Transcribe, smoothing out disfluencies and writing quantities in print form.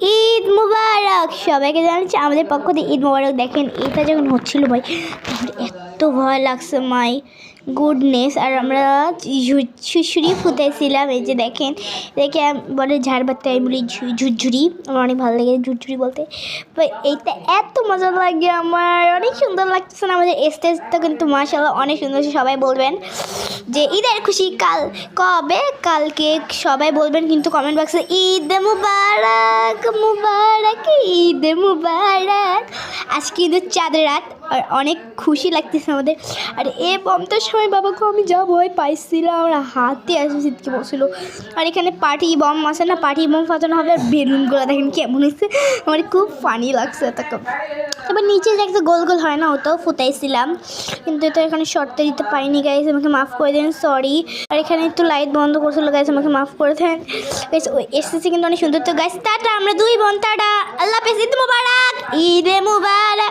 ঈদ মুবারক সবাইকে জানাচ্ছি আমাদের পক্ষ থেকে ঈদ মুবারক। দেখেন এটা যখন হচ্ছিল ভাই আমার এত ভয় লাগছে, মাই গুডনেস। আর আমরা ঝুরঝুরি ফুটাইছিলাম, এই যে দেখেন দেখে বলে ঝাড়বাতি, আমি বলি ঝুরঝুরি, আমার অনেক ভালো লাগে ঝুরঝুরি বলতে। এইটা এত মজা লাগে, আমার অনেক সুন্দর লাগতেছে না। আমাদের স্টেজটা কিন্তু মাশাআল্লাহ অনেক সুন্দর। সবাই বলবেন যে ঈদের খুশি কবে, কালকে সবাই বলবেন কিন্তু কমেন্ট বক্সে ঈদ মুবারক মুবারক ঈদ মুবারক। আজকে ঈদের চাঁদের রাত আর অনেক খুশি লাগতেছে আমাদের। আর এ বমটার সময় বাবাকে আমি যা ভয় পাইছিলাম, আমরা হাতে আসে সিটকে বসছিল। আর এখানে পার্টি বম আছে না, পার্টি বম ফাটানো হবে। আর বেলুনগুলো দেখেন কেমন হয়েছে, আমার খুব ফানি লাগছে। তারপর নিচে যে একটা গোল গোল হয় না, ওটাও ফুটাইছিলাম, কিন্তু এটা এখানে শর্টে দিতে পারিনি গাইস, আমাকে মাফ করে দেন, সরি। আর এখানে একটু লাইট বন্ধ করছিল গাইস, আমাকে মাফ করে দেন গাইস। ওই এসেছে কিন্তু অনেক সুন্দর। তো গাইস টাটা, আমরা দুই বোন টাটা, আল্লাহ হাফেজ, ঈদ মুবারক, ঈদ মুবারক।